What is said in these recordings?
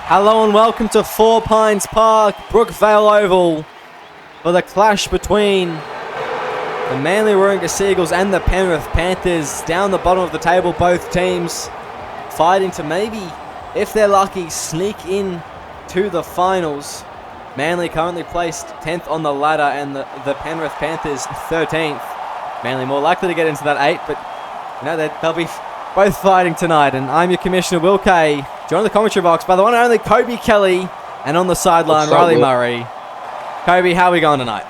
Hello and welcome to Four Pines Park, Brookvale Oval, for the clash between the Manly Warringah Seagulls and the Penrith Panthers. Down the bottom of the table, both teams fighting to maybe, if they're lucky, sneak in to the finals. Manly currently placed 10th on the ladder and the Penrith Panthers 13th. Manly more likely to get into that 8, but you know they'll be both fighting tonight. And I'm your Commissioner, Will Kay, joined the commentary box by the one and only Kobe Kelly, and on the sideline, Riley Murray. Kobe, how are we going tonight?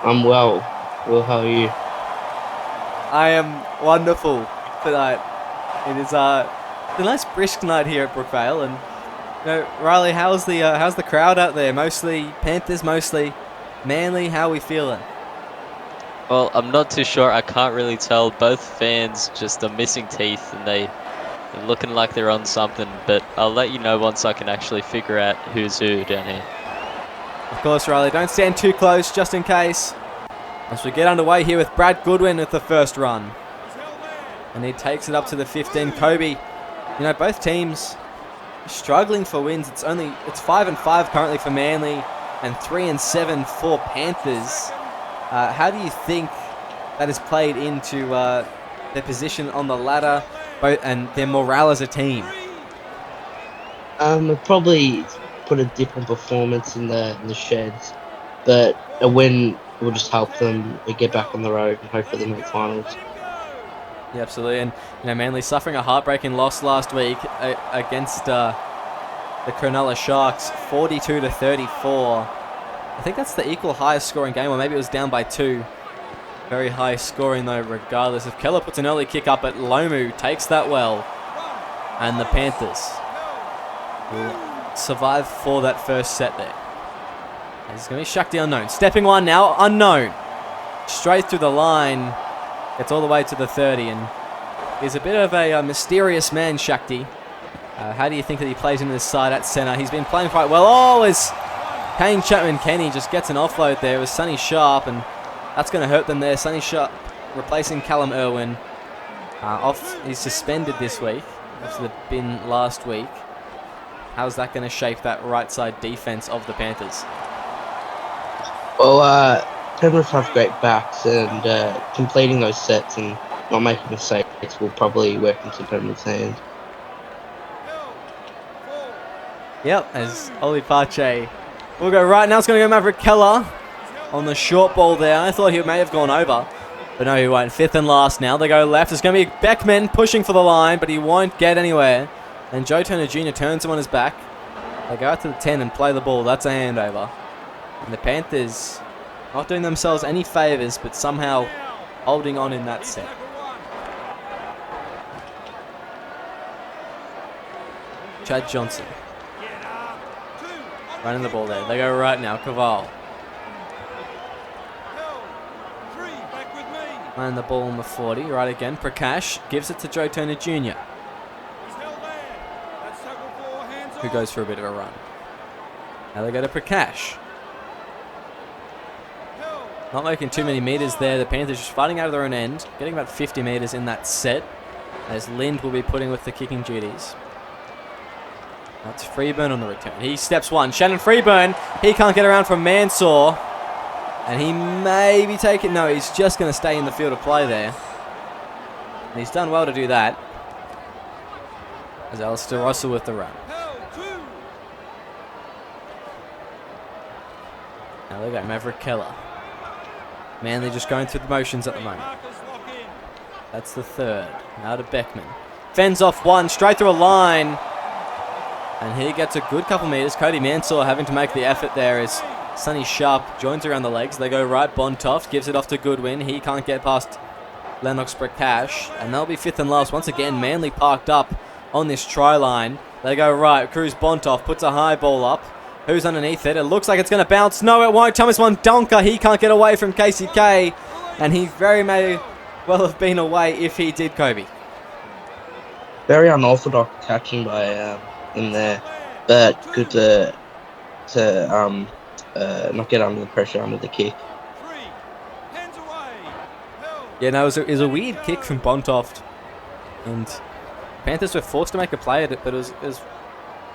I'm well. Will, how are you? I am wonderful tonight. It is a nice brisk night here at Brookvale, and you know, Riley, how's the crowd out there? Mostly Panthers, mostly Manly. How are we feeling? Well, I'm not too sure. I can't really tell. Both fans just are missing teeth and they're looking like they're on something. But I'll let you know once I can actually figure out who's who down here. Of course, Riley, don't stand too close just in case. As we get underway here with Brad Goodwin with the first run. And he takes it up to the 15. Kobe, you know, both teams struggling for wins. It's 5-5 currently for Manly and 3-7 for Panthers. How do you think that has played into their position on the ladder and their morale as a team? I'd probably put a different performance in the sheds, but a win will just help them get back on the road and hopefully they make finals. Yeah, absolutely. And you know, Manly suffering a heartbreaking loss last week against the Cronulla Sharks, 42-34. I think that's the equal highest scoring game, or maybe it was down by 2. Very high scoring though, regardless. If Keller puts an early kick up at Lomu, takes that well. And the Panthers will survive for that first set there. It's going to be Shakti Unknown. Stepping one now, Unknown. Straight through the line. Gets all the way to the 30, and he's a bit of a mysterious man, Shakti. How do you think that he plays in this side at centre? He's been playing quite well. Oh, as Kane Chapman-Kenny just gets an offload there with Sonny Sharp, and that's going to hurt them there. Sonny Sharp replacing Callum Irwin. He's suspended this week after the bin last week. How's that going to shape that right side defence of the Panthers? Well, Penrith have great backs, and completing those sets and not making mistakes will probably work into Penrith's hand. Yep, as Oli Pache will go right now. It's going to go Maverick Keller on the short ball there. I thought he may have gone over, but no, he won't. 5th and last now. They go left. It's going to be Beckman pushing for the line, but he won't get anywhere. And Joe Turner Jr. turns him on his back. They go out to the 10 and play the ball. That's a handover. And the Panthers not doing themselves any favours, but somehow holding on in that set. Chad Johnson running the ball there. They go right now. Caval. And the ball on the 40. Right again. Prakash gives it to Joe Turner Jr., who goes for a bit of a run. Now they go to Prakash. Not making too many metres there. The Panthers just fighting out of their own end. Getting about 50 metres in that set, as Lind will be putting with the kicking duties. That's Freeburn on the return. He steps one. Shannon Freeburn. He can't get around from Mansour. And he may be taking... No, he's just going to stay in the field of play there. And he's done well to do that. As Alistair Russell with the run. Now they go Maverick Keller. Manly just going through the motions at the moment. That's the 3rd. Now to Beckman. Fends off one. Straight through a line. And he gets a good couple metres. Cody Mansour having to make the effort there as Sonny Sharp joins around the legs. They go right. Bontoft gives it off to Goodwin. He can't get past Lennox Prakash. And they'll be 5th and last. Once again, Manly parked up on this try line. They go right. Cruz Bontoft puts a high ball up. Who's underneath it? It looks like it's going to bounce. No, it won't. Thomas Mondonka. He can't get away from KCK. And he very may well have been away if he did, Kobe. Very unorthodox catching by in there, but good to not get under the pressure under the kick. Yeah, no, it was a weird kick from Bontoft, and Panthers were forced to make a play at it, but it was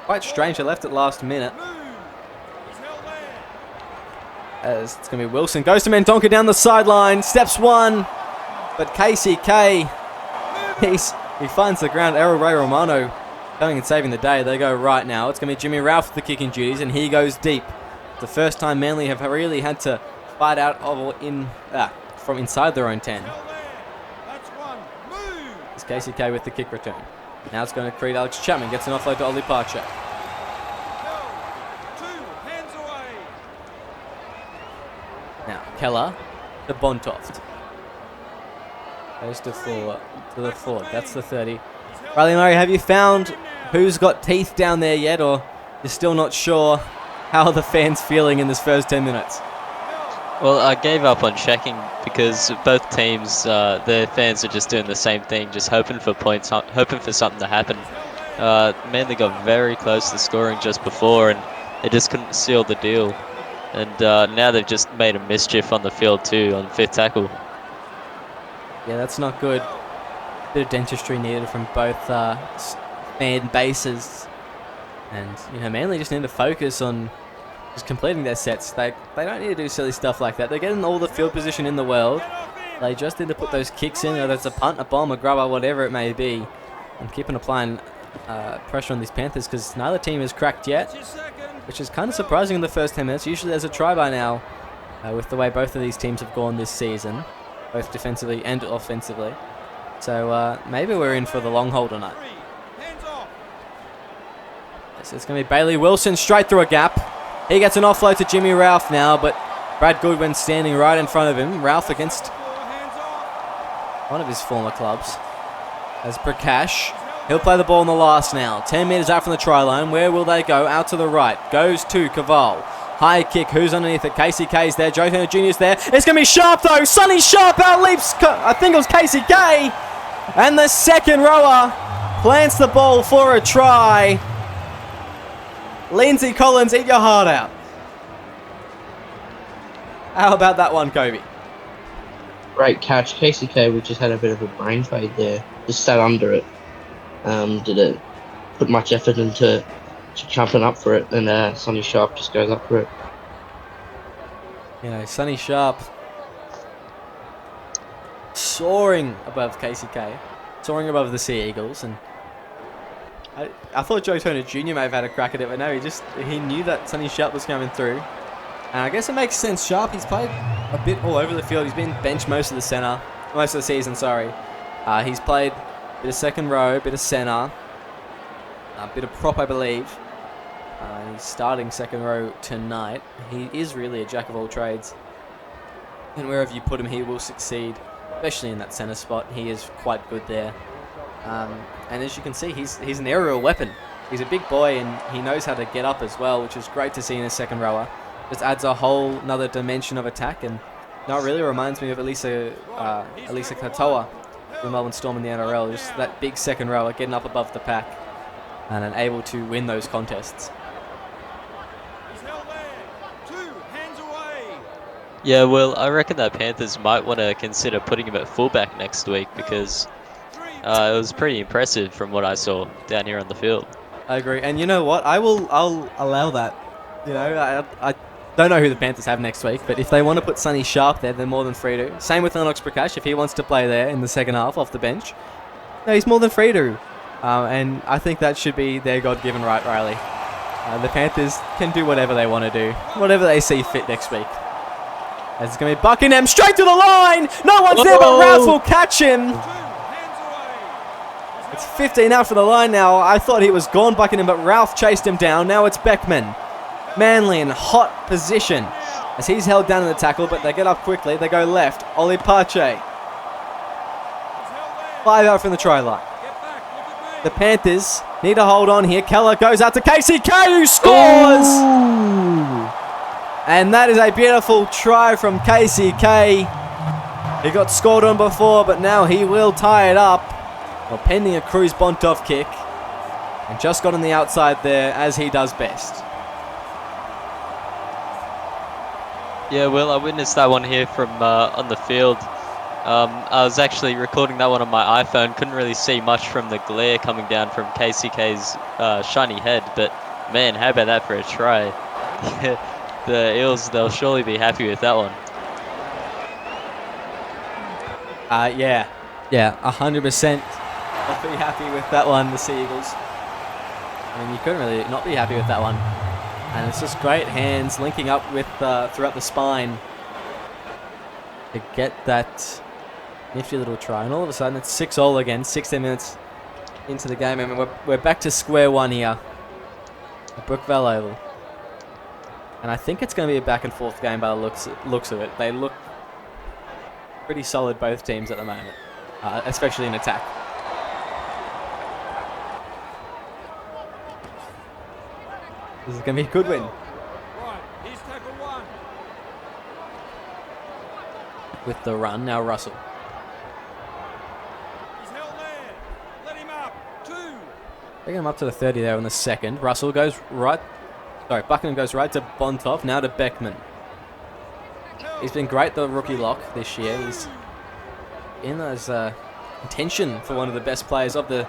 Quite strange, they left it last minute. As it's going to be Wilson. Goes to Mendonca down the sideline. Steps one. But KCK, he finds the ground. Errol Ray Romano coming and saving the day. They go right now. It's going to be Jimmy Ralph with the kicking duties, and he goes deep. The first time Manly have really had to fight out from inside their own 10. It's KCK with the kick return. Now it's going to create Alex Chapman. Gets an offload to Oli Pache. Now Keller to Bontoft. Goes to the forward. That's the 30. Riley Murray, have you found who's got teeth down there yet, or you're still not sure how are the fans feeling in this first 10 minutes? Well, I gave up on checking because both teams, their fans are just doing the same thing, just hoping for points, hoping for something to happen. Manly got very close to scoring just before, and they just couldn't seal the deal. And now they've just made a mischief on the field too, on fifth tackle. Yeah, that's not good. Bit of dentistry needed from both fan bases. And, Manly just need to focus on just completing their sets. They don't need to do silly stuff like that. They're getting all the field position in the world. They just need to put those kicks in, whether it's a punt, a bomb, a grubber, whatever it may be, and keep on applying pressure on these Panthers, because neither team has cracked yet, which is kind of surprising in the first 10 minutes. Usually there's a try by now with the way both of these teams have gone this season, both defensively and offensively. So maybe we're in for the long haul tonight. So it's going to be Bailey Wilson straight through a gap. He gets an offload to Jimmy Ralph now, but Brad Goodwin standing right in front of him. Ralph against one of his former clubs. As Prakash, he'll play the ball in the last now. 10 metres out from the try line. Where will they go? Out to the right. Goes to Caval. High kick. Who's underneath it? KCK's there. Joe Turner Jr.'s there. It's going to be Sharp though. Sonny Sharp outleaps, I think it was KCK. And the second rower plants the ball for a try. Lindsay Collins, eat your heart out. How about that one, Kobe? Great catch. KCK, we just had a bit of a brain fade there. Just sat under it. Didn't put much effort into jumping up for it, and Sonny Sharp just goes up for it. Sonny Sharp soaring above KCK, soaring above the Sea Eagles, and I thought Joe Turner Jr. may have had a crack at it, but no, he knew that Sonny Sharp was coming through. And I guess it makes sense. Sharp, he's played a bit all over the field. He's been benched most of the season, sorry. He's played a bit of second row, a bit of centre, a bit of prop, I believe. He's starting second row tonight. He is really a jack of all trades. And wherever you put him, he will succeed, especially in that centre spot. He is quite good there. And as you can see, he's an aerial weapon. He's a big boy, and he knows how to get up as well, which is great to see in a second rower. Just adds a whole another dimension of attack, and that really reminds me of Elisa Katoa from Melbourne Storm in the NRL. Just that big second rower getting up above the pack and able to win those contests. Yeah, well, I reckon that Panthers might want to consider putting him at fullback next week, because it was pretty impressive from what I saw down here on the field. I agree, and you know what? I'll allow that. I don't know who the Panthers have next week, but if they want to put Sonny Sharp there, they're more than free to. Same with Lennox Prakash, if he wants to play there in the second half off the bench. No, he's more than free to. And I think that should be their God-given right, Riley. The Panthers can do whatever they want to do, whatever they see fit next week. As it's going to be Buckingham straight to the line. No one's there, but Ralph will catch him. It's 15 out for the line now. I thought he was gone, Buckingham, but Ralph chased him down. Now it's Beckman. Manly in hot position as he's held down in the tackle, but they get up quickly. They go left. Oli Pache. 5 out from the try line. The Panthers need to hold on here. Keller goes out to KCK, who scores! Ooh. And that is a beautiful try from KCK. He got scored on before, but now he will tie it up. Well, pending a Cruz Bontoff kick. And just got on the outside there, as he does best. Yeah, well, I witnessed that one here from on the field. I was actually recording that one on my iPhone. Couldn't really see much from the glare coming down from KCK's shiny head. But man, how about that for a try? The Eels, they'll surely be happy with that one. Yeah, 100%. I'll be happy with that one, the Sea Eagles. I mean, you couldn't really not be happy with that one. And it's just great hands linking up with throughout the spine to get that nifty little try. And all of a sudden, it's 6-all again, 16 minutes into the game. And we're back to square one here at Brookvale Oval. And I think it's going to be a back and forth game by the looks of it. They look pretty solid, both teams at the moment, especially in attack. This is going to be a good win. Right, here's tackle one. With the run, now Russell. He's held there. Let him up. 2. Taking him up to the 30 there in the second. Russell goes right. Sorry, Buckingham goes right to Bontoff, now to Beckman. He's been great, the rookie lock this year. He's in as contention for one of the best players of the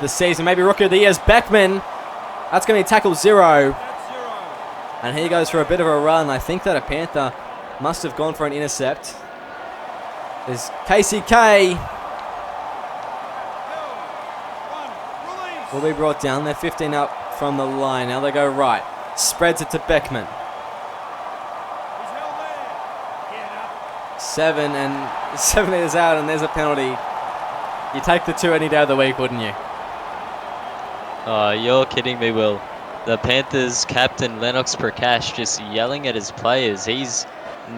season. Maybe rookie of the year is Beckman. That's going to be tackle 0. That's 0. And he goes for a bit of a run. I think that a Panther must have gone for an intercept. There's KCK. Held. 1. Release. Will be brought down. They're 15 up from the line. Now they go right. Spreads it to Beckman. He's held there. Get up. 7 meters out, and there's a penalty. You take the 2 any day of the week, wouldn't you? Oh, you're kidding me, Will. The Panthers captain Lennox Prakash just yelling at his players. He's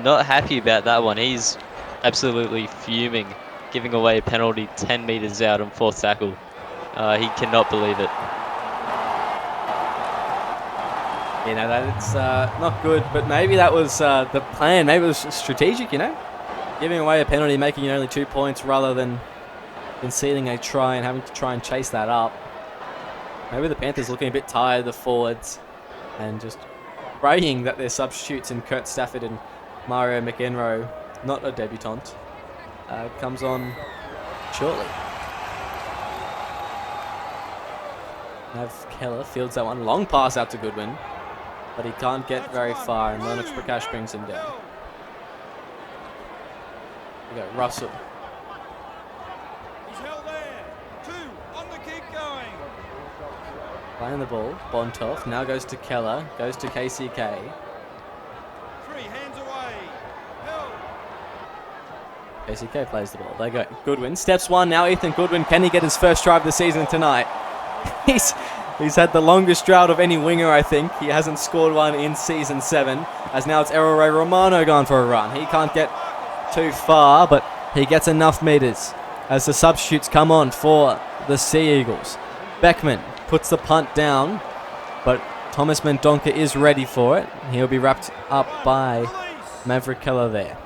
not happy about that one. He's absolutely fuming, giving away a penalty 10 meters out on 4th tackle. He cannot believe it. You know, that's not good, but maybe that was the plan. Maybe it was strategic, you know? Giving away a penalty, making it only 2 points rather than conceding a try and having to try and chase that up. Maybe the Panthers looking a bit tired, the forwards, and just praying that their substitutes in Kurt Stafford and Mario McEnroe, not a debutant, comes on shortly. Nav Keller fields that one. Long pass out to Goodwin, but he can't get very far, and Lennox Prakash brings him down. We go Russell. He's held there. 2. On the kick going. Playing the ball. Bontoff now goes to Keller, goes to KCK. 3. Hands away. Held. KCK plays the ball. They go. Goodwin steps 1 now. Ethan Goodwin. Can he get his first try of the season tonight? He's had the longest drought of any winger, I think. He hasn't scored one in season 7. As now it's Errol Ray Romano going for a run. He can't get too far, but he gets enough meters as the substitutes come on for the Sea Eagles. Beckman puts the punt down, but Thomas Mendonca is ready for it. He'll be wrapped up by Maverick Keller there.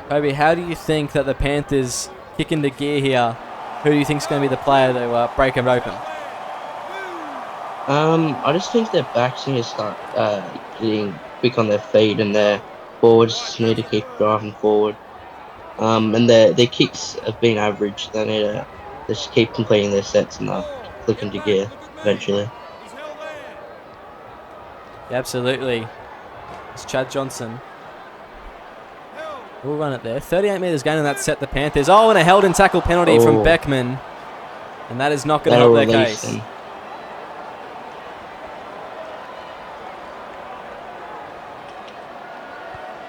Kobe, how do you think that the Panthers kick into gear here? Who do you think is going to be the player to break them open? I just think their backs need to start getting quick on their feet, and their forwards just need to keep driving forward. And their kicks have been average. They need to just keep completing their sets and click into gear eventually. He's held there. Yeah, absolutely. It's Chad Johnson. Held. We'll run it there. 38 metres gain in that set, the Panthers. Oh, and a held and tackle penalty from Beckman. And that is not going to help their case. Them.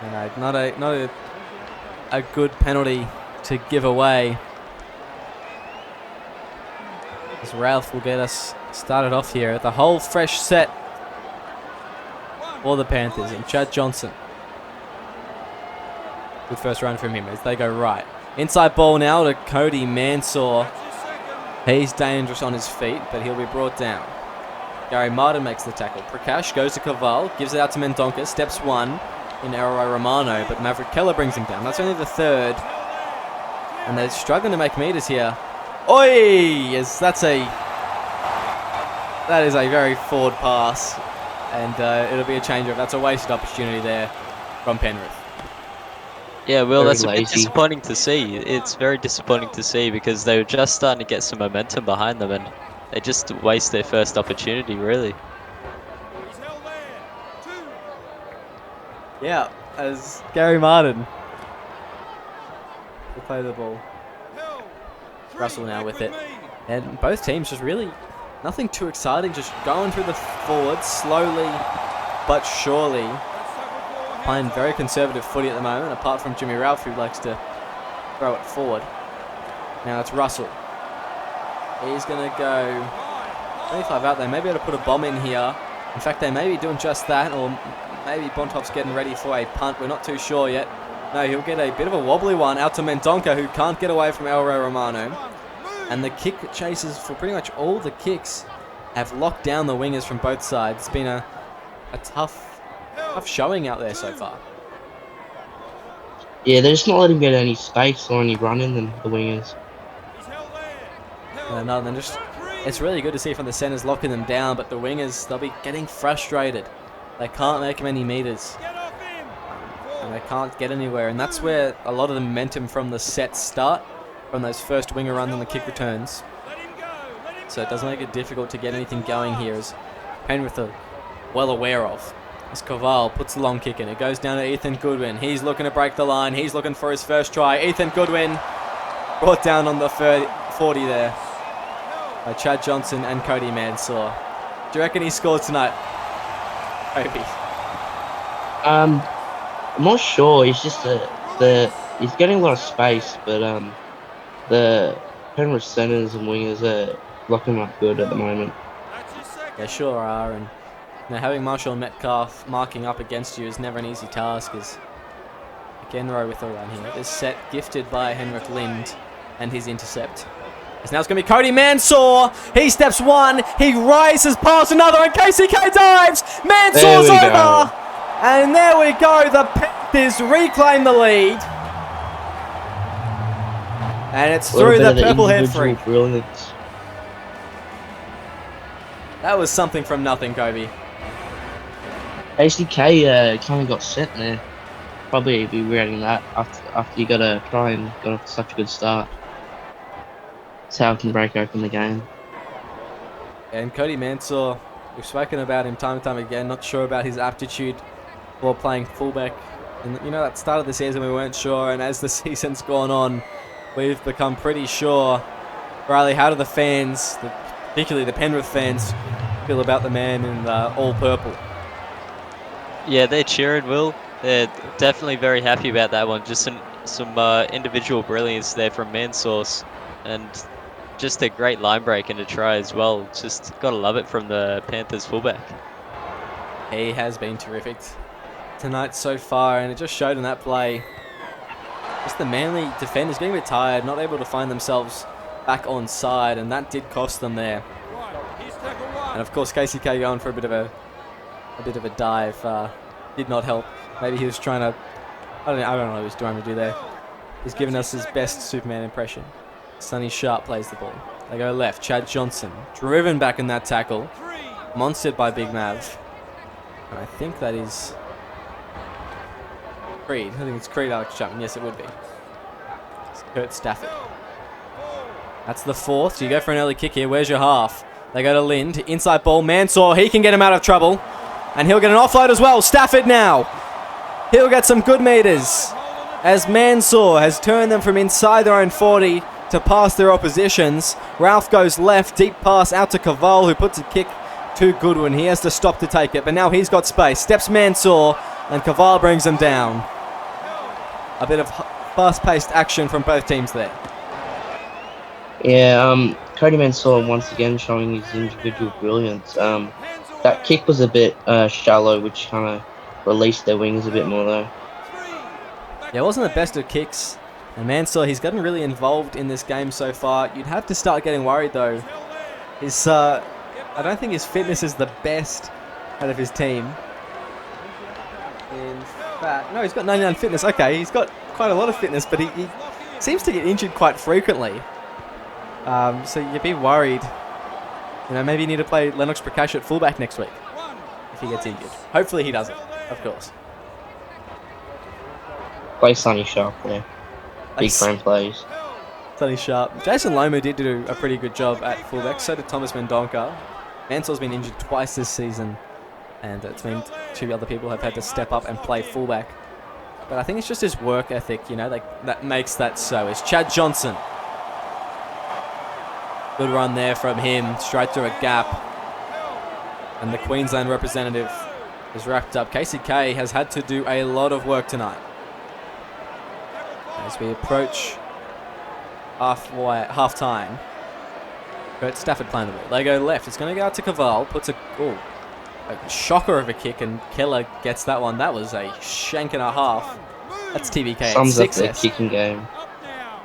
And not a good penalty to give away. As Ralph will get us started off here at the whole fresh set for the Panthers and Chad Johnson. Good first run from him as they go right. Inside ball now to Cody Mansour. He's dangerous on his feet, but he'll be brought down. Gary Martin makes the tackle. Prakash goes to Caval, gives it out to Mendonca, steps 1 in Errol Romano, but Maverick Keller brings him down. That's only the 3rd. And they're struggling to make meters here. Oi! Yes, that is a very forward pass, and it'll be a change-up. That's a wasted opportunity there from Penrith. Yeah, well, Very that's a bit lazy. disappointing to see. It's very disappointing to see because they were just starting to get some momentum behind them, and they just waste their first opportunity, really. He's held there. 2. Yeah, as Gary Martin will play the ball. Held. 3. Russell now Back with it. me. And both teams just really nothing too exciting, just going through the forwards slowly but surely. That's tackle for Playing hands very off. conservative footy at the moment, apart from Jimmy Ralph, who likes to throw it forward. Now it's Russell. He's going to go 25 out there. Maybe able to put a bomb in here. In fact, they may be doing just that, or maybe Bontop's getting ready for a punt. We're not too sure yet. No, he'll get a bit of a wobbly one out to Mendonca, who can't get away from Elro Romano. And the kick chasers for pretty much all the kicks have locked down the wingers from both sides. It's been a tough showing out there so far. Yeah, they're just not letting him get any space or any running than the wingers. He's held there. And another, then just it's really good to see from the centers locking them down, but the wingers, they'll be getting frustrated. They can't make many meters, Get off him. and they can't get anywhere. And that's where a lot of the momentum from the sets start, from those first winger runs and the kick returns. Let him go. Let him So it does make it difficult to get anything going here, as Penrith are well aware of. As Koval puts the long kick in, it goes down to Ethan Goodwin. He's looking to break the line. He's looking for his first try. Ethan Goodwin brought down on the 40 there by Chad Johnson and Cody Mansour. Do you reckon he scored tonight? Maybe. I'm not sure. He's just he's getting a lot of space, but the Penrith centers and wingers are locking him up good at the moment. That's his second. They sure are, and having Marshall and Metcalf marking up against you is never an easy task. As Genro with a run here. This set gifted by Henrik Lind and his intercept. As now it's going to be Cody Mansour. He steps one. He rises past another, and KCK dives. Mansour's There we go. over. And there we go. The Panthers reclaim the lead. And it's A little through bit the of purple head individual freak. brilliance. That was something from nothing, Kobe. ACK kind of got set there. Probably be regretting that after you got a try and got off to such a good start. That's how it can break open the game. And Cody Mansour, we've spoken about him time and time again, not sure about his aptitude for playing fullback. And you know, at the start of the season we weren't sure, and as the season's gone on, we've become pretty sure. Riley, how do the fans, particularly the Penrith fans, feel about the man in all purple? Yeah, they're cheering, Will. They're definitely very happy about that one. Just some individual brilliance there from Mansour, and just a great line break and a try as well. Just gotta love it from the Panthers fullback. He has been terrific tonight so far, and it just showed in that play. Just the Manly defenders getting a bit tired, not able to find themselves back on side, and that did cost them there. Right. He's tackle 1. And of course, KCK going for a bit of a dive did not help. Maybe he was trying to, I don't know what he was trying to do there. He's given us his best Superman impression. Sonny Sharp plays the ball. They go left. Chad Johnson driven back in that tackle, 3. monstered by Big Mav. And I think that is Creed. I think it's Creed Alex Chapman. Yes, it would be. It's Kurt Stafford. That's the fourth. So you go for an early kick here. Where's your half? They go to Lind. Inside ball. Mansour. He can get him out of trouble. And he'll get an offload as well. Stafford now. He'll get some good meters. As Mansour has turned them from inside their own 40 to past their oppositions. Ralph goes left. Deep pass out to Koval, who puts a kick to Goodwin. He has to stop to take it. But now he's got space. Steps Mansour. And Koval brings him down. A bit of fast-paced action from both teams there. Yeah, Cody Mansour once again showing his individual brilliance. That kick was a bit shallow, which kind of released their wings a bit more though. Yeah, it wasn't the best of kicks. And Mansour, he's gotten really involved in this game so far. You'd have to start getting worried though. His, I don't think his fitness is the best out of his team. In fact, no, he's got 99 fitness. Okay, he's got quite a lot of fitness, but he seems to get injured quite frequently. So you'd be worried. You know, maybe you need to play Lennox Prakash at fullback next week if he gets injured. Hopefully he doesn't, of course. Play Sonny Sharp there. Big Nice. frame plays. Sonny Sharp. Jason Lomu did do a pretty good job at fullback. So did Thomas Mendonca. Mansour's been injured twice this season, and it's meant two other people have had to step up and play fullback. But I think it's just his work ethic, you know, that makes that so. It's Chad Johnson. Good run there from him, straight through a gap. And the Queensland representative is wrapped up. KCK has had to do a lot of work tonight. As we approach half time. But Stafford playing the ball. They go left. It's going to go out to Caval. Puts a shocker of a kick, and Keller gets that one. That was a shank and a half. That's TBK. Sums up their success. kicking game. Yeah,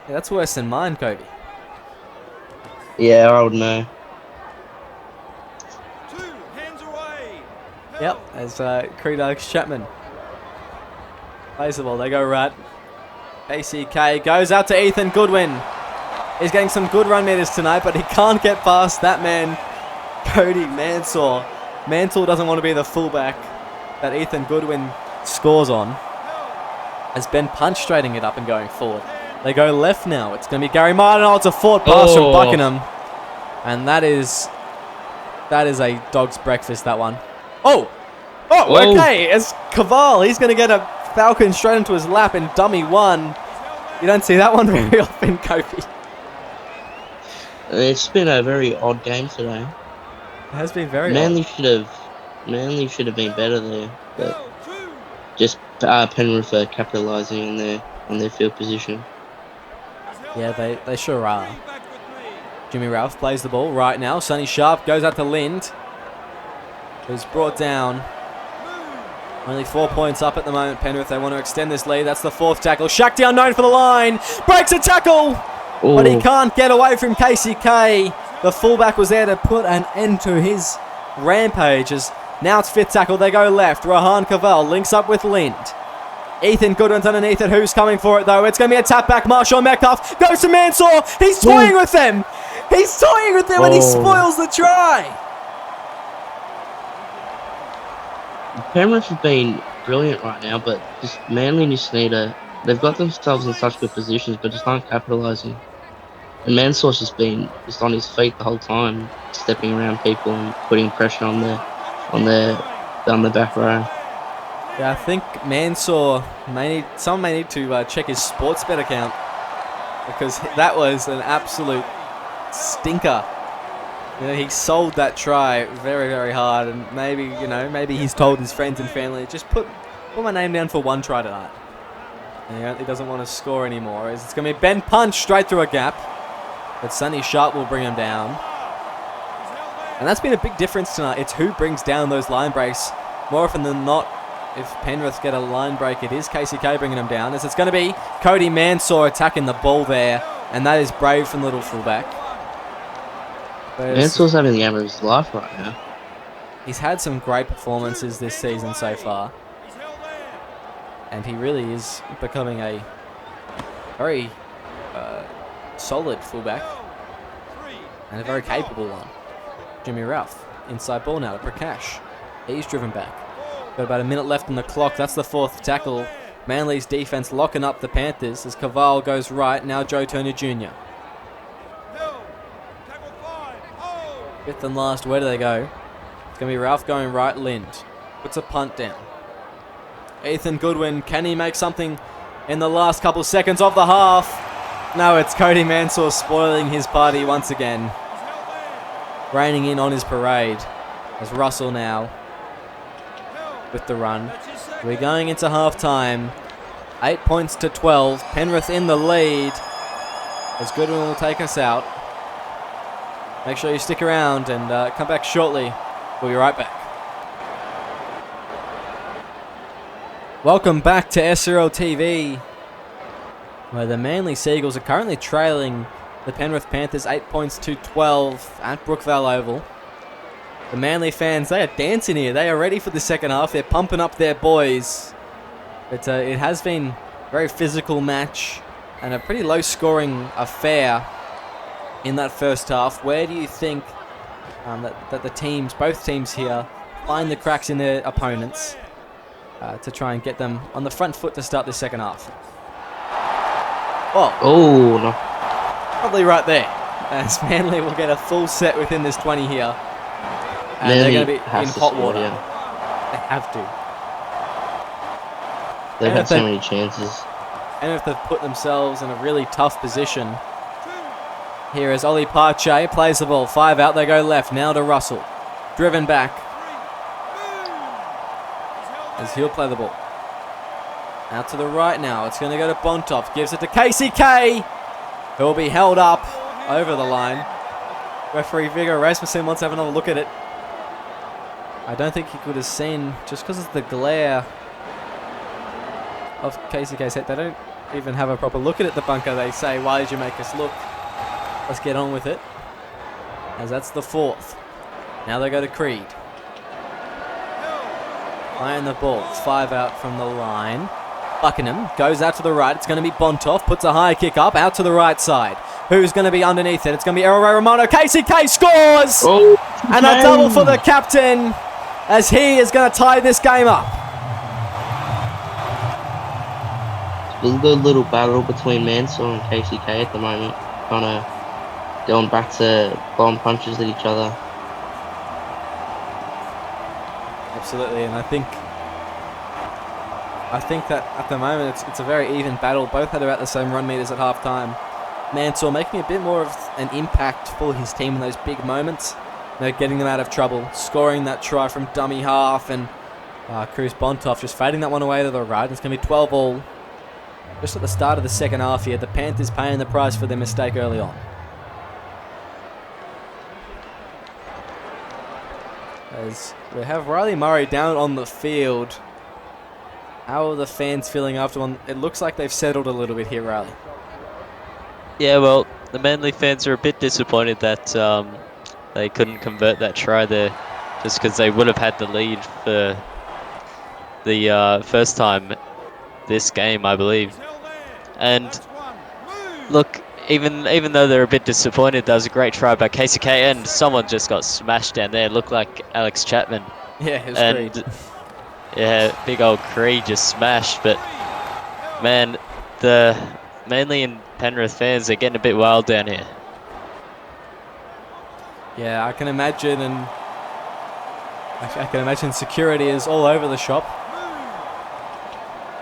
that's worse than mine, Kobe. Yeah, I would know. Yep, as Creed Chapman plays the ball. They go right. KCK goes out to Ethan Goodwin. He's getting some good run meters tonight, but he can't get past that man, Cody Mansour. Mansour doesn't want to be the fullback that Ethan Goodwin scores on. As Ben Punch straightening it up and going forward. They go left now. It's going to be Gary Martin. Oh, it's a forward pass from Buckingham. And that is a dog's breakfast, that one. Oh, okay. As Caval, he's going to get a Falcon straight into his lap and dummy one. You don't see that one very often, Kofi. It's been a very odd game today. It has been very Manly odd. should have been better there, but just Penrith are capitalising on their field position. Yeah, they sure are. Jimmy Ralph plays the ball right now. Sonny Sharp goes out to Lind, who's brought down. Only 4 points up at the moment, Penrith. They want to extend this lead. That's the fourth tackle. Shaq down known for the line. Breaks a tackle. Ooh. But he can't get away from KCK. The fullback was there to put an end to his rampages. Now it's fifth tackle. They go left. Rahan Cavell links up with Lind. Ethan Goodwin's underneath it. Who's coming for it, though? It's going to be a tap back. Marshall Metcalf goes to Mansour. He's toying with them. He's toying with them, and he spoils the try. Penrith have been brilliant right now, but just Manly just they've got themselves in such good positions, but just aren't capitalising. And Mansour's just been on his feet the whole time, stepping around people and putting pressure on the back row. Yeah, I think Mansour someone may need to check his Sportsbet account, because that was an absolute stinker. You know, he sold that try very, very hard, and maybe he's told his friends and family, just put my name down for one try tonight. And he doesn't want to score anymore. It's going to be Ben Punch straight through a gap, but Sonny Sharp will bring him down. And that's been a big difference tonight. It's who brings down those line breaks. More often than not, if Penrith get a line break, it is KCK bringing him down. As it's going to be Cody Mansour attacking the ball there, and that is brave from little fullback. Mansour's having the game of his life right now. He's had some great performances this season so far, and he really is becoming a very solid fullback and a very capable one. Jimmy Ralph, inside ball now to Prakash. He's driven back. Got about a minute left on the clock. That's the fourth tackle. Manly's defense locking up the Panthers as Caval goes right. Now Joe Turner Jr. Fifth and last, where do they go? It's going to be Ralph going right, Lind. Puts a punt down. Ethan Goodwin, can he make something in the last couple seconds of the half? No, it's Cody Mansour spoiling his party once again. Raining in on his parade. As Russell now with the run. We're going into half time. 8 points to 12. Penrith in the lead. As Goodwin will take us out. Make sure you stick around and come back shortly. We'll be right back. Welcome back to SRL TV, where the Manly Seagulls are currently trailing the Penrith Panthers 8 points to 12 at Brookvale Oval. The Manly fans, they are dancing here. They are ready for the second half. They're pumping up their boys. But it has been a very physical match and a pretty low-scoring affair in that first half. Where do you think that the teams, both teams here, find the cracks in their opponents? to try and get them on the front foot to start this second half. Oh, Oh, no. probably right there. As Manly will get a full set within this 20 here. And they're going to be in hot water. They have to. They've And had if so they- many chances. And if they've put themselves in a really tough position. Here is Ollie Parche, plays the ball. 5 out, they go left. Now to Russell. Driven back as he'll play the ball. Out to the right now. It's going to go to Bontoff. Gives it to KCK. Who'll be held up over the line. Referee Viggo Rasmussen wants to have another look at it. I don't think he could have seen, just because of the glare of KCK's head. They don't even have a proper look at it, the bunker. They say, why did you make us look? Let's get on with it. As that's the 4th. Now they go to Creed. Iron the ball. 5 out from the line. Buckingham goes out to the right. It's going to be Bontoff. Puts a high kick up out to the right side. Who's going to be underneath it? It's going to be Errol Romano. KCK scores! Oh, And a double for the captain as he is going to tie this game up. It's a good little battle between Mansell and KCK at the moment. Kind of going back to bomb punches at each other. Absolutely, and I think that at the moment it's a very even battle. Both had about the same run meters at half time. Mansell making a bit more of an impact for his team in those big moments. Getting them out of trouble, scoring that try from dummy half, and Cruz Bontoff just fading that one away to the right. It's going to be 12 all just at the start of the second half here. The Panthers paying the price for their mistake early on. As we have Riley Murray down on the field. How are the fans feeling after one? It looks like they've settled a little bit here, Riley. Yeah, well, the Manly fans are a bit disappointed that they couldn't convert that try there, just because they would have had the lead for the first time this game, I believe. And look, even though they're a bit disappointed, that was a great try by KCK, and someone just got smashed down there. It looked like Alex Chapman. Yeah, it was And great. yeah, big old Creed just smashed. But man, the Manly and Penrith fans are getting a bit wild down here. Yeah, I can imagine, and I can imagine security is all over the shop.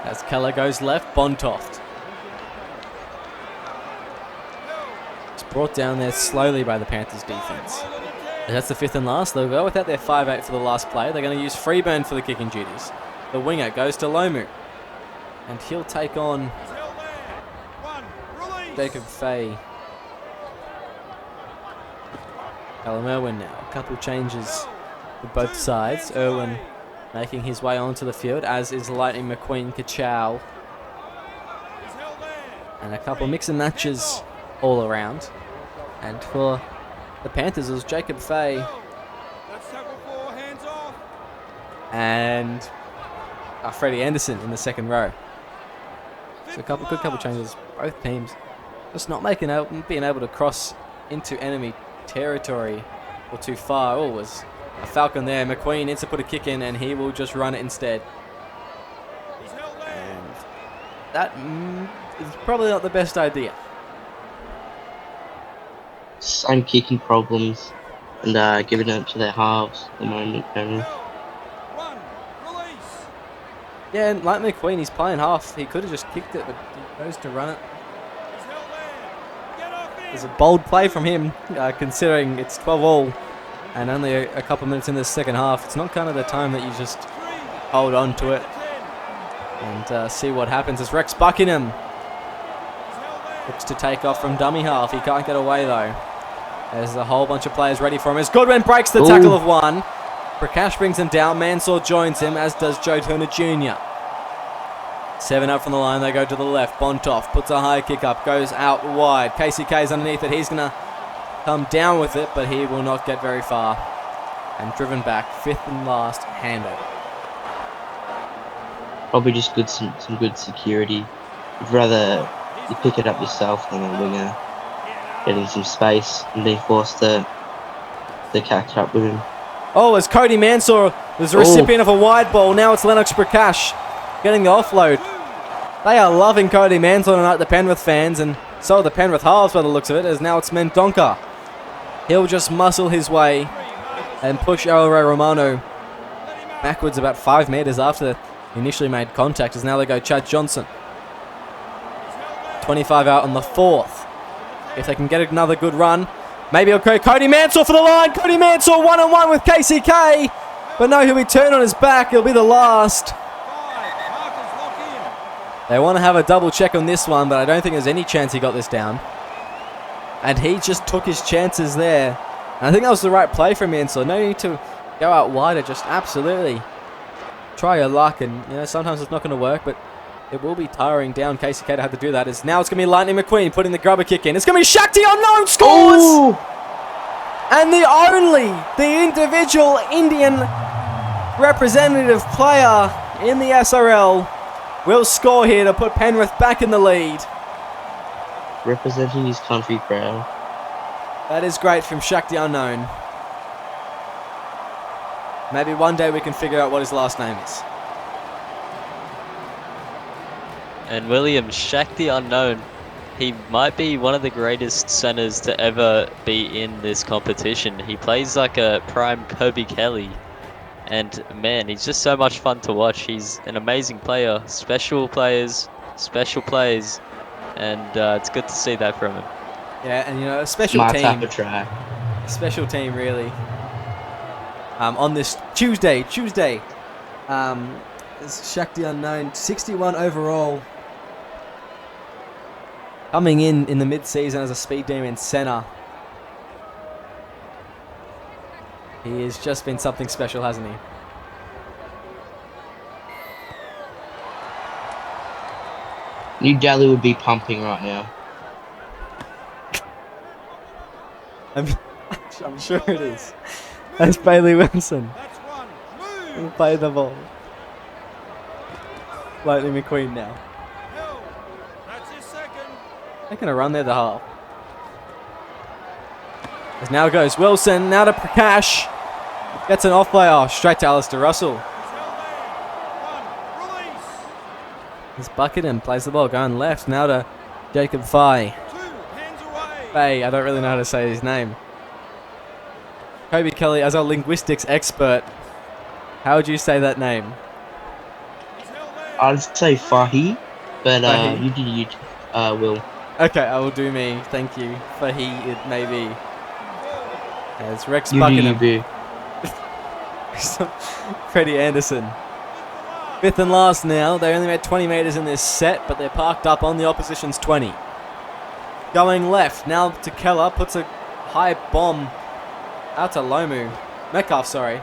As Keller goes left, Bontoft. It's brought down there slowly by the Panthers defense. And that's the 5th and last. They'll go without their 5-8 for the last play. They're going to use Freeburn for the kicking duties. The winger goes to Lomu. And he'll take on Jacob Fay. Callum Irwin now. A couple changes for both sides. Irwin making his way onto the field, as is Lightning McQueen Kachow. And a couple mix and matches all around. And for the Panthers, it was Jacob Fay and Freddie Anderson in the second row. So a good couple changes. Both teams just not being able to cross into enemy territory or too far. Oh, was a Falcon there. McQueen needs to put a kick in, and he will just run it instead. And that is probably not the best idea. Same kicking problems and giving it to their halves at the moment. Yeah, and like McQueen, he's playing half. He could have just kicked it, but he goes to run it. It's a bold play from him, considering it's 12 all and only a couple minutes in the second half. It's not kind of the time that you just hold on to it and see what happens. As Rex Buckingham looks to take off from dummy half. He can't get away though. There's a whole bunch of players ready for him as Goodwin breaks the tackle of one. Prakash brings him down. Mansour joins him, as does Joe Turner Jr. 7 up from the line, they go to the left. Bontoff puts a high kick up, goes out wide. KCK's underneath it. He's going to come down with it, but he will not get very far. And driven back, 5th and last, handover. Probably just some good security. I'd rather you pick it up yourself than a winger getting some space and being forced to catch up with him. Oh, as Cody Mansour was the recipient of a wide ball. Now it's Lennox Prakash getting the offload. They are loving Cody Mansell tonight, the Penrith fans, and so are the Penrith halves by the looks of it, as now it's Mendonca. He'll just muscle his way and push Elroy Romano backwards about 5 metres after he initially made contact, as now they go Chad Johnson. 25 out on the 4th. If they can get another good run, maybe it'll go Cody Mansell for the line. Cody Mansell 1-on-1 with KCK, but no, he'll be turned on his back. It'll be the last. They want to have a double check on this one, but I don't think there's any chance he got this down. And he just took his chances there. And I think that was the right play from Mansell. No need to go out wider, just absolutely try your luck. And you know, sometimes it's not going to work, but it will be tiring down KCK to have to do that. Now it's going to be Lightning McQueen putting the grubber kick in. It's going to be Shakti Unknown scores! Ooh. And the individual Indian representative player in the SRL will score here to put Penrith back in the lead. Representing his country proud. That is great from Shakti Unknown. Maybe one day we can figure out what his last name is. And William, Shakti Unknown, he might be one of the greatest centers to ever be in this competition. He plays like a prime Kobe Kelly. And man, he's just so much fun to watch. He's an amazing player. Special plays, and it's good to see that from him. Yeah, and you know, a special Smart team. type of try. A special team, really. On this Tuesday, is Shakti Unknown, 61 overall. Coming in the mid-season as a speed demon centre. He has just been something special, hasn't he? New Delhi would be pumping right now. I'm sure it is. That's Bailey Wilson. He'll play the ball. Lightning McQueen now. They're going to run there the half. As now goes Wilson, now to Prakash. Gets an off play, straight to Alistair Russell. He's bucketed and plays the ball, going left, now to Jacob Fay. Fay, I don't really know how to say his name. Kobe Kelly, as our linguistics expert, how would you say that name? I'd say Fahi, but Fahi. you do Will. Okay, I will do me, thank you. Fahi, it may be. As Rex You do Buckingham. you. Freddie Anderson. 5th and last now. They only made 20 metres in this set, but they're parked up on the opposition's 20. Going left, now to Keller, puts a high bomb out to Lomu. Metcalf, sorry.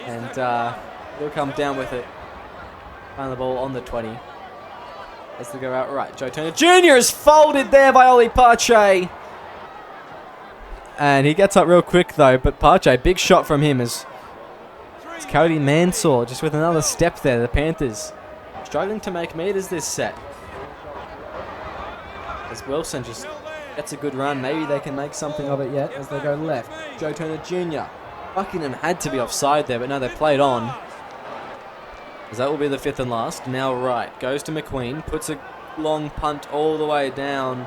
And he'll come down with it. Find the ball on the 20. As they go out right. Joe Turner Jr. is folded there by Ollie Pache. And he gets up real quick though, but Pache, big shot from him as it's Cody Mansell just with another step there. The Panthers struggling to make meters this set. As Wilson just gets a good run. Maybe they can make something of it yet as they go left. Joe Turner Jr. Buckingham had to be offside there, but no, they played on. As that will be the 5th and last. Now right. Goes to McQueen. Puts a long punt all the way down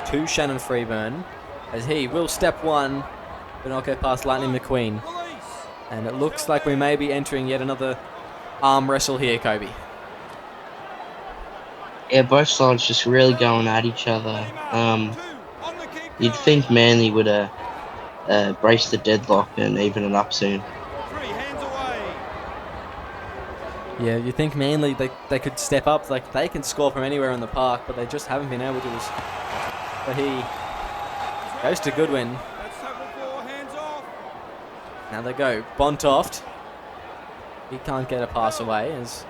to Shannon Freeburn. As he will step one, but not get past Lightning McQueen. And it looks like we may be entering yet another arm wrestle here, Kobe. Yeah, both sides just really going at each other. You'd think Manly would brace the deadlock and even it up soon. Yeah, you think Manly they could step up, like they can score from anywhere in the park, but they just haven't been able to. But he goes to Goodwin. Now they go. Bontoft. He can't get a pass away as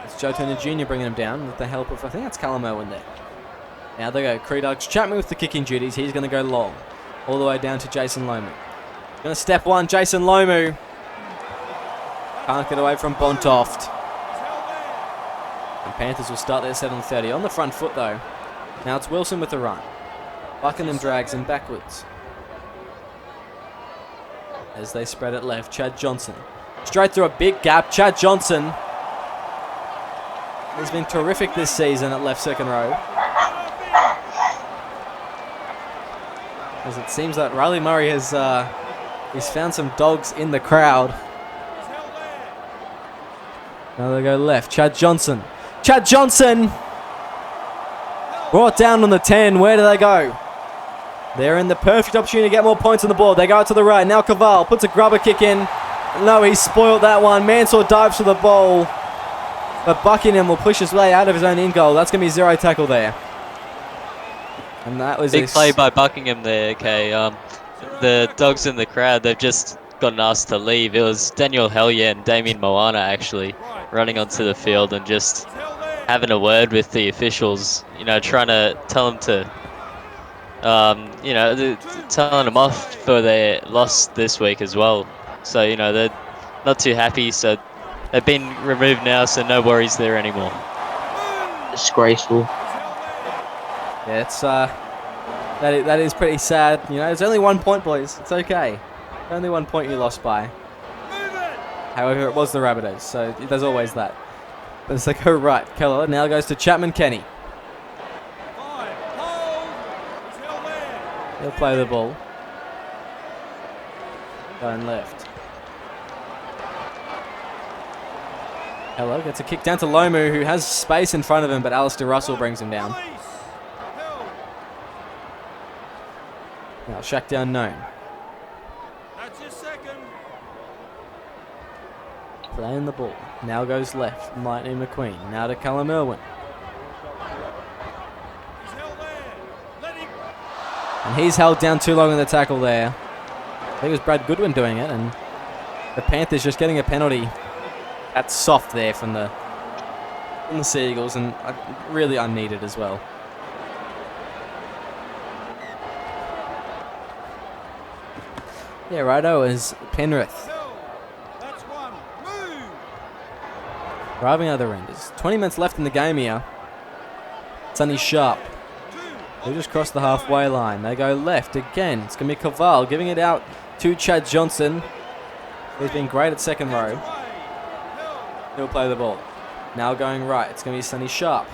it's Joe Turner Jr. bringing him down with the help of, I think that's Callum Owen there. Now they go. Creedogs Chapman with the kicking duties. He's going to go long. All the way down to Jason Lomu. Going to step one. Jason Lomu. Can't get away from Bontoft. And Panthers will start their 7:30 on the front foot though. Now it's Wilson with the run. Buckingham drags him backwards. As they spread it left, Chad Johnson Straight through a big gap. Chad Johnson has been terrific this season at left second row. As it seems that Riley Murray has he's found some dogs in the crowd. Now they go left. Chad Johnson. Chad Johnson! Brought down on the 10. Where do they go? They're in the perfect opportunity to get more points on the board. They go out to the right. Now Caval puts a grubber kick in. No, he spoiled that one. Mansour dives for the ball. But Buckingham will push his way out of his own in goal. That's going to be 0 tackle there. And that was Big play by Buckingham there, okay. The dogs in the crowd, they've just gotten asked to leave. It was Daniel Hellier and Damien Moana actually running onto the field and just having a word with the officials, you know, trying to tell them to, you know, telling them off for their loss this week as well. So, you know, they're not too happy, so they've been removed now, so no worries there anymore. Disgraceful. Yeah, it's that is pretty sad. You know, it's only 1 point, boys. It's okay. Only 1 point you lost by. However, it was the Rabbitohs, so there's always that. But it's like, oh right, Keller now goes to Chapman Kenny. He'll play the ball. Going left. Keller gets a kick down to Lomu, who has space in front of him, but Alistair Russell brings him down. Now Shaq down known. That's your second. Playing the ball. Now goes left. Lightning McQueen. Now to Callum Irwin. He's held there. Let him. And he's held down too long in the tackle there. I think it was Brad Goodwin doing it, and the Panthers just getting a penalty. That's soft there from the Seagulls, and really unneeded as well. Yeah, righto, is Penrith That's one. Move. driving other end. There's 20 minutes left in the game here. Sonny Sharp. They just crossed the halfway line. They go left again. It's going to be Caval giving it out to Chad Johnson. He's been great at second row. He'll play the ball. Now going right. It's going to be Sonny Sharp.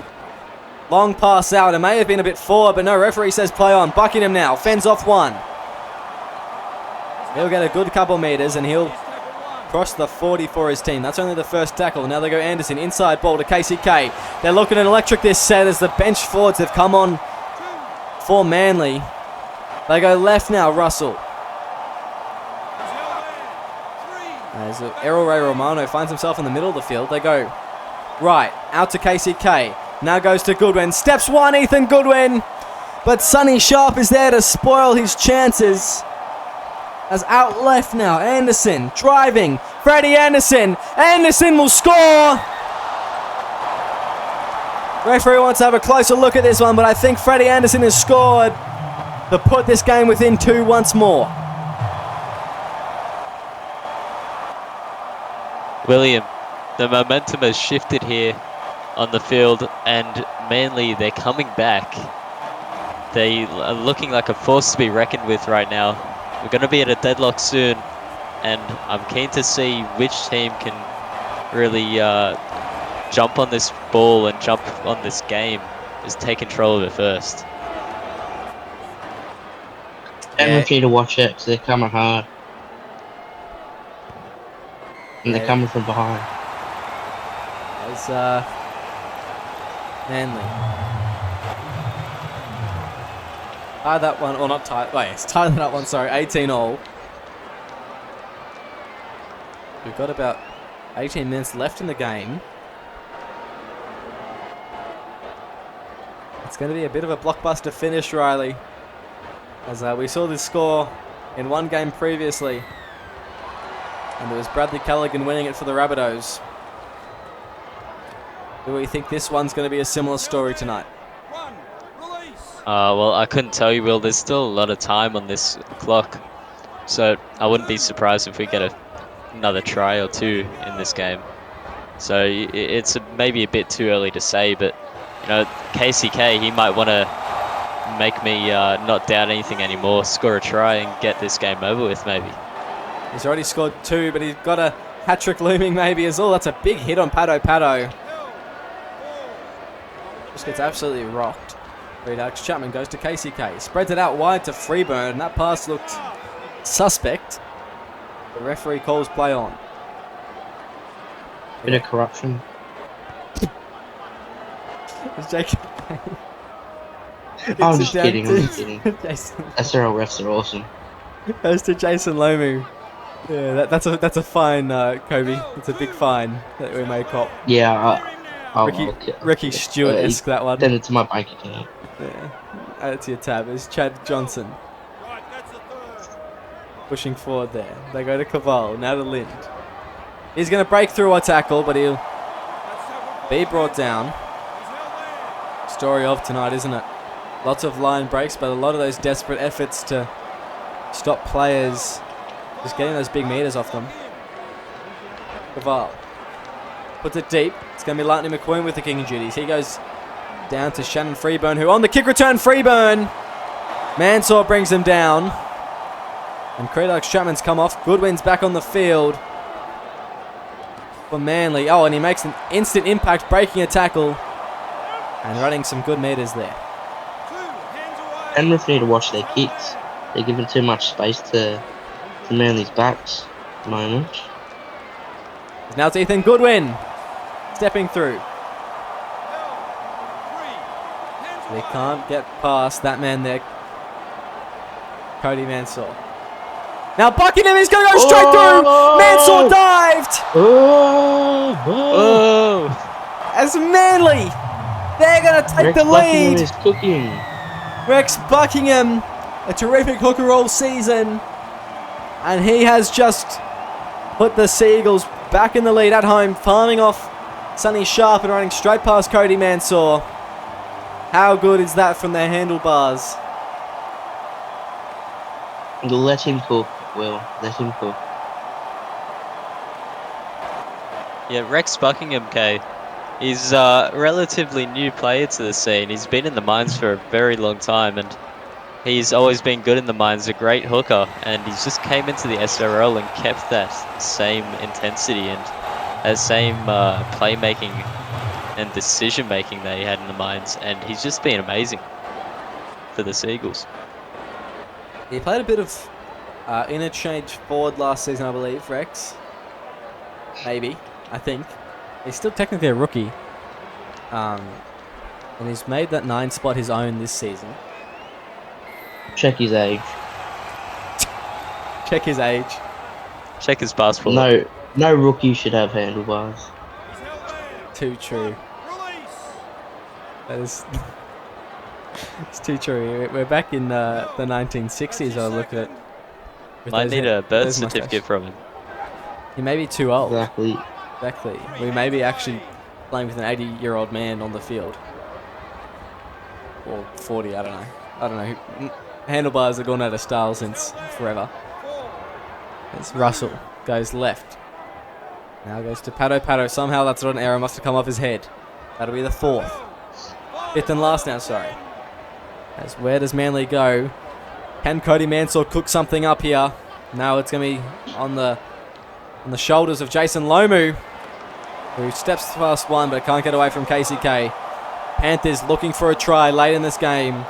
Long pass out. It may have been a bit forward, but no, referee says play on. Buckingham now. Fends off one. He'll get a good couple meters and he'll cross the 40 for his team. That's only the first tackle. Now they go Anderson. Inside ball to KCK. They're looking at electric this set as the bench forwards have come on for Manly. They go left now, Russell. As Errol Ray Romano finds himself in the middle of the field. They go right, out to KCK. Now goes to Goodwin. Steps one, Ethan Goodwin. But Sonny Sharp is there to spoil his chances. As out left now, Anderson driving. Freddie Anderson. Anderson will score. Referee wants to have a closer look at this one, but I think Freddie Anderson has scored to put this game within 2 once more. William, the momentum has shifted here on the field, and Manly, they're coming back. They are looking like a force to be reckoned with right now. We're going to be at a deadlock soon, and I'm keen to see which team can really jump on this ball and jump on this game, just take control of it first. Penrith need to watch it because they're coming hard. And they're coming from behind. As Manly. Tie that one, or not tie, oh yes, tie that one, sorry, 18-all. We've got about 18 minutes left in the game. It's going to be a bit of a blockbuster finish, Riley. As we saw this score in one game previously. And it was Bradley Callaghan winning it for the Rabbitohs. Do we think this one's going to be a similar story tonight? Well, I couldn't tell you, Will. There's still a lot of time on this clock. So I wouldn't be surprised if we get another try or two in this game. So it's maybe a bit too early to say, but, you know, KCK, he might want to make me not doubt anything anymore, score a try and get this game over with maybe. He's already scored 2, but he's got to Hat-trick looming maybe as well. That's a big hit on Pato. Just gets absolutely rocked. Redux Chapman goes to KCK. Spreads it out wide to Freeburn. And that pass looked suspect. The referee calls play on. Bit of corruption. Is Jacob I'm just kidding. Jason SRL refs are awesome. goes to Jason Lomu. Yeah, that's a fine, Kobe. It's a big fine that we may cop. Yeah, Ricky Stewart-esque that one. Send it to my bank account. Yeah, add it to your tab. It's Chad Johnson Right, that's the third. pushing forward there. They go to Caval, now to Lind. He's going to break through a tackle, but he'll be brought down. Story of tonight, isn't it? Lots of line breaks, but a lot of those desperate efforts to stop players just getting those big meters off them. Caval puts it deep. It's going to be Lightning McQueen with the kicking duties. He goes down to Shannon Freeburn, who on the kick return, Freeburn. Mansour brings him down. And Credox Chapman's come off. Goodwin's back on the field for Manly. Oh, and he makes an instant impact, breaking a tackle and running some good meters there. Penrith need to watch their kicks. They're giving too much space to Manly's backs at the moment. Now it's Ethan Goodwin stepping through. They can't get past that man there, Cody Mansour. Now Buckingham is going to go straight through. Mansour dived. As Manly, they're going to take Rex the Buckingham lead. is cooking. Rex Buckingham, a terrific hooker all season. And he has just put the Seagulls back in the lead at home, farming off Sonny Sharp and running straight past Cody Mansour. How good is that from their handlebars? Let him cook, Will. Let him cook. Yeah, Rex Buckingham, K. He's a relatively new player to the scene. He's been in the mines for a very long time, and he's always been good in the mines, a great hooker, and he's just came into the SRL and kept that same intensity and that same playmaking and decision-making that he had in the mines, and he's just been amazing for the Seagulls. He played a bit of interchange forward last season, I believe, Rex. Maybe, I think. He's still technically a rookie. And he's made that 9 spot his own this season. Check his age. Check his age. Check his passport. No rookie should have handlebars. Too true. That is... it's too true. We're back in the 1960s, I look at it. Might need a birth certificate from him. He may be too old. Exactly. Exactly. We may be actually playing with an 80-year-old man on the field. Or 40, I don't know. Handlebars have gone out of style since forever. As Russell goes left. Now goes to Pato. Somehow that's not an error. Must have come off his head. That'll be the 4th. 5th and last now, sorry. As where does Manly go? Can Cody Mansour cook something up here? Now it's going to be on the shoulders of Jason Lomu, who steps past one but can't get away from KCK. Panthers looking for a try late in this game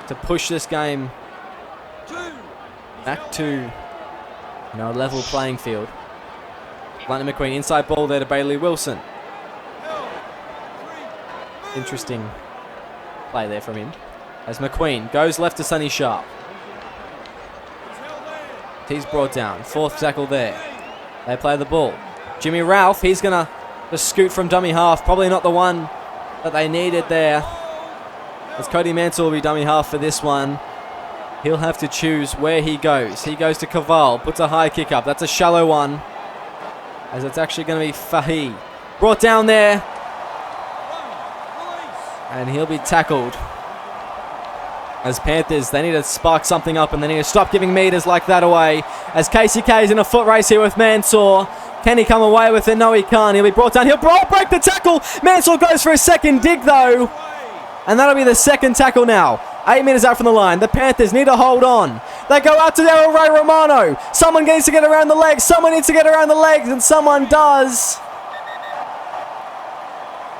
to push this game back to a level playing field. Lightning McQueen inside ball there to Bailey Wilson. Interesting play there from him. As McQueen goes left to Sonny Sharp. He's brought down. 4th tackle there. They play the ball. Jimmy Ralph, he's going to just scoot from dummy half. Probably not the one that they needed there. As Cody Mansour will be dummy half for this one. He'll have to choose where he goes. He goes to Caval, puts a high kick up. That's a shallow one. As it's actually going to be Fahy. Brought down there. And he'll be tackled. As Panthers, they need to spark something up and they need to stop giving meters like that away. As KCK is in a foot race here with Mansour. Can he come away with it? No, he can't. He'll be brought down. He'll break the tackle. Mansour goes for a second dig, though. And that'll be the 2nd tackle now. 8 meters out from the line. The Panthers need to hold on. They go out to their Ray Romano. Someone needs to get around the legs. Someone needs to get around the legs, and someone does.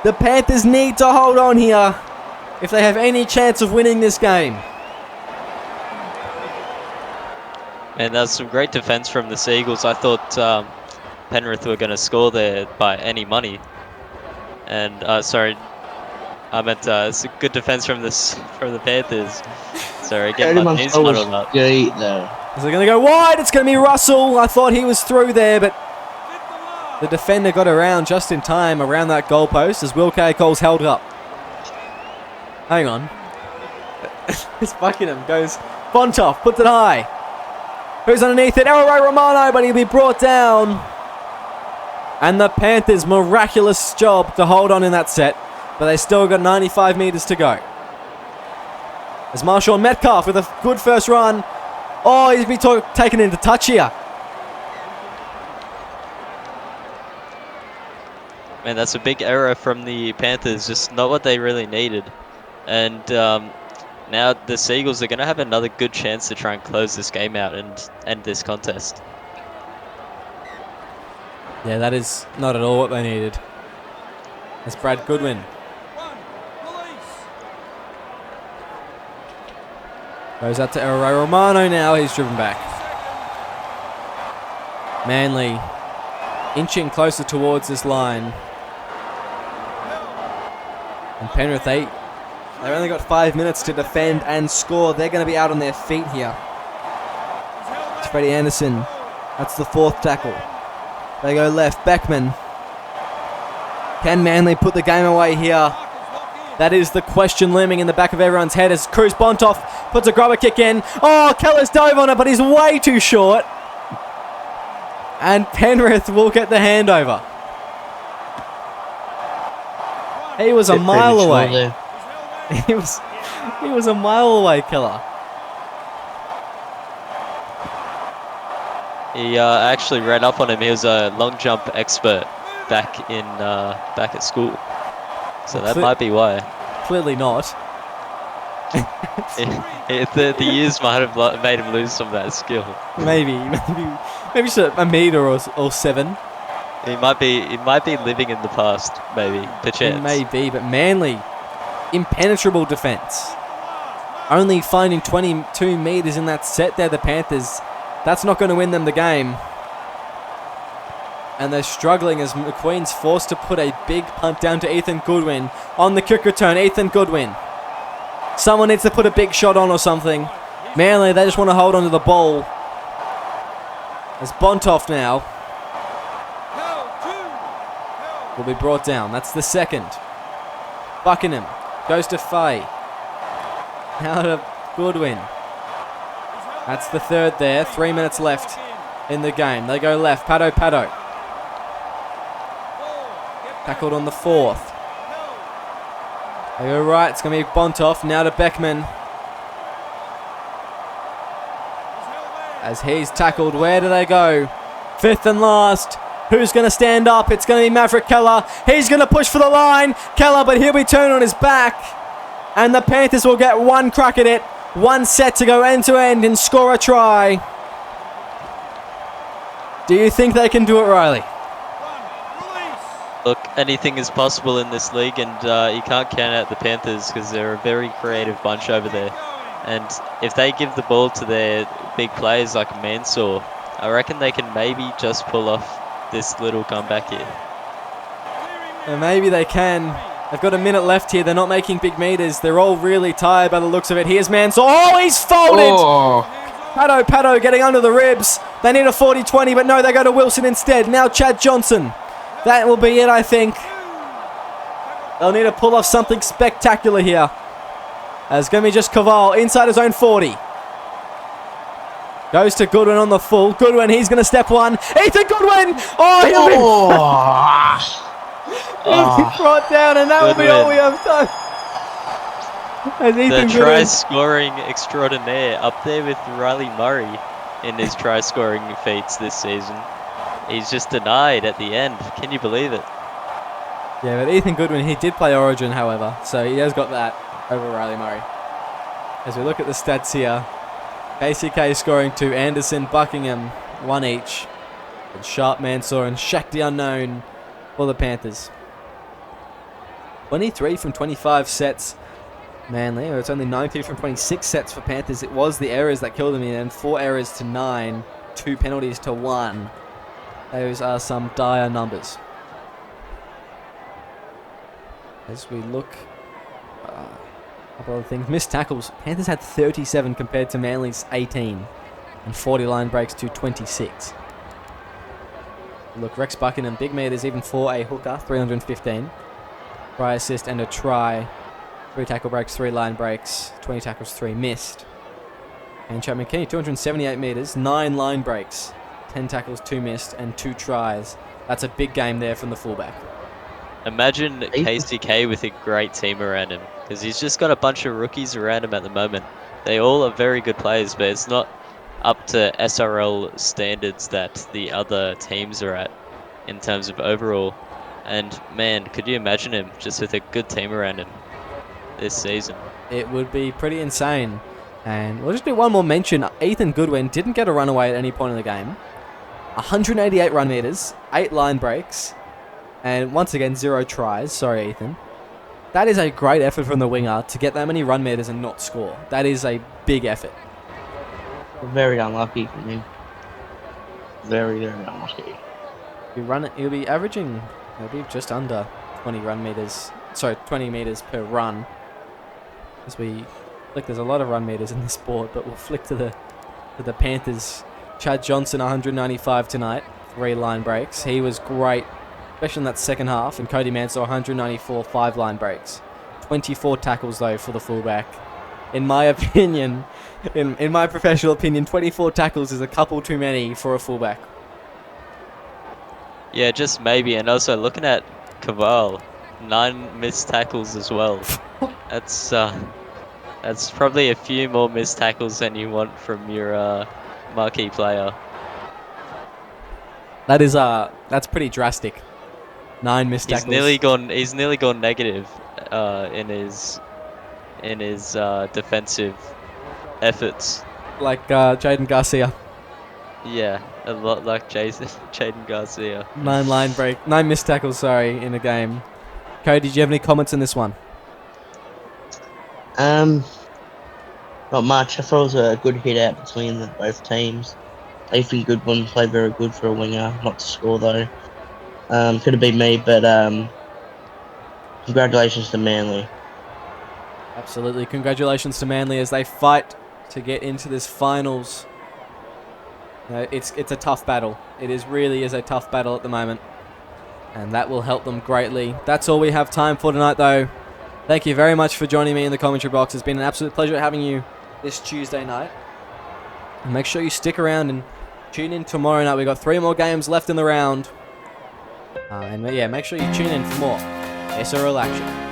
The Panthers need to hold on here if they have any chance of winning this game. And that's some great defense from the Seagulls. I thought Penrith were going to score there by any money. And sorry, I meant it's a good defense from the Panthers. Sorry, getting my news muddled up. Great there. Is it going to go wide? It's going to be Russell. I thought he was through there, but the defender got around just in time around that goalpost as Will Cole's held up. Hang on. It's Buckingham goes. Bontoff puts it high. Who's underneath it? Ray Romano, but he'll be brought down. And the Panthers, miraculous job to hold on in that set, but they still got 95 metres to go. As Marshawn Metcalf with a good first run. Oh, he's been taken into touch here. Man, that's a big error from the Panthers, just not what they really needed. And now the Seagulls are going to have another good chance to try and close this game out and end this contest. Yeah, that is not at all what they needed. That's Brad Goodwin. Goes out to Ray Romano now. He's driven back. Manly inching closer towards this line. And Penrith, they've only got 5 minutes to defend and score. They're going to be out on their feet here. It's Freddie Anderson. That's the fourth tackle. They go left. Beckman. Can Manly put the game away here? That is the question looming in the back of everyone's head as Cruz Bontoff puts a grubber kick in. Oh, Keller's dove on it, but he's way too short. And Penrith will get the handover. He was a mile away. He was a mile away, Keller. He actually ran up on him. He was a long jump expert back at school. So that might be why. Clearly not. The years might have made him lose some of that skill. Maybe just a meter or seven. He might be living in the past, maybe, perchance. It may be, but Manly, impenetrable defence. Only finding 22 metres in that set there, the Panthers. That's not going to win them the game. And they're struggling as McQueen's forced to put a big punt down to Ethan Goodwin. On the kick return, Ethan Goodwin. Someone needs to put a big shot on or something. Manly, they just want to hold on to the ball. As Bontoff now will be brought down. That's the second. Buckingham goes to Fay. Now to Goodwin. That's the third there. 3 minutes left in the game. They go left. Pato. Tackled on the fourth. They go right. It's going to be Bontoff. Now to Beckman. As he's tackled, where do they go? Fifth and last. Who's going to stand up? It's going to be Maverick Keller. He's going to push for the line. Keller, but he'll be turned on his back. And the Panthers will get one crack at it. One set to go end to end and score a try. Do you think they can do it, Riley? Look, anything is possible in this league, and you can't count out the Panthers because they're a very creative bunch over there. And if they give the ball to their big players like Mansour, I reckon they can maybe just pull off this little comeback here. And maybe they can. They've got a minute left here. They're not making big meters. They're all really tired by the looks of it. Here's Mansour. Oh, he's folded! Oh. Pato getting under the ribs. They need a 40-20, but no, they go to Wilson instead. Now Chad Johnson. That will be it, I think. They'll need to pull off something spectacular here. It's going to be just Caval inside his own 40. Goes to Goodwin on the full. Goodwin, he's going to step one. Ethan Goodwin! Oh, he'll be brought down, and that will be all we have done. The try-scoring extraordinaire up there with Riley Murray in his try-scoring feats this season. He's just denied at the end. Can you believe it? Yeah, but Ethan Goodwin, he did play Origin, however, so he has got that over Riley Murray. As we look at the stats here, KCK scoring 2. Anderson, Buckingham, 1 each. And Sharp, Mansour, and Shaq the Unknown for the Panthers. 23 from 25 sets. Manly. It's only 19 from 26 sets for Panthers. It was the errors that killed them in the end. 4 errors to 9. 2 penalties to 1. Those are some dire numbers. As we look, a couple of things. Missed tackles. Panthers had 37 compared to Manly's 18. And 40 line breaks to 26. Look, Rex Buckingham, big meters even for a hooker, 315. Try assist and a try. 3 tackle breaks, 3 line breaks, 20 tackles, 3 missed. And Chapman Key, 278 meters, 9 line breaks, 10 tackles, 2 missed, and 2 tries. That's a big game there from the fullback. Imagine KCK with a great team around him, because he's just got a bunch of rookies around him at the moment. They all are very good players, but it's not up to SRL standards that the other teams are at in terms of overall. And man, could you imagine him just with a good team around him this season? It would be pretty insane. And we'll just do one more mention. Ethan Goodwin didn't get a runaway at any point in the game. 188 run meters, 8 line breaks, and once again 0 tries. Sorry, Ethan. That is a great effort from the winger to get that many run meters and not score. That is a big effort. Very unlucky for him. Very, very unlucky. He'll be averaging, he'll be just under 20 meters per run. As we flick, there's a lot of run meters in this sport, but we'll flick to the Panthers. Chad Johnson, 195 tonight, 3 line breaks. He was great, especially in that second half. And Cody Mansour, 194, 5 line breaks. 24 tackles though for the fullback. In my opinion, in my professional opinion, 24 tackles is a couple too many for a fullback. Yeah, just maybe. And also looking at Caval, 9 missed tackles as well. That's probably a few more missed tackles than you want from your marquee player. That's pretty drastic. 9 missed tackles. He's nearly gone negative in his defensive efforts. Like Jaden Garcia. Yeah, a lot like Jaden Garcia. 9 missed tackles, in a game. Cody, did you have any comments on this one? Not much. I thought it was a good hit out between both teams. Ethan Goodwin played very good for a winger, not to score though. Could have been me, but congratulations to Manly. Absolutely, congratulations to Manly as they fight to get into this finals. It's a tough battle. Really is a tough battle at the moment, and that will help them greatly. That's all we have time for tonight, though. Thank you very much for joining me in the commentary box. It's been an absolute pleasure having you this Tuesday night. And make sure you stick around and tune in tomorrow night. We've got 3 more games left in the round. And yeah, make sure you tune in for more SRL action.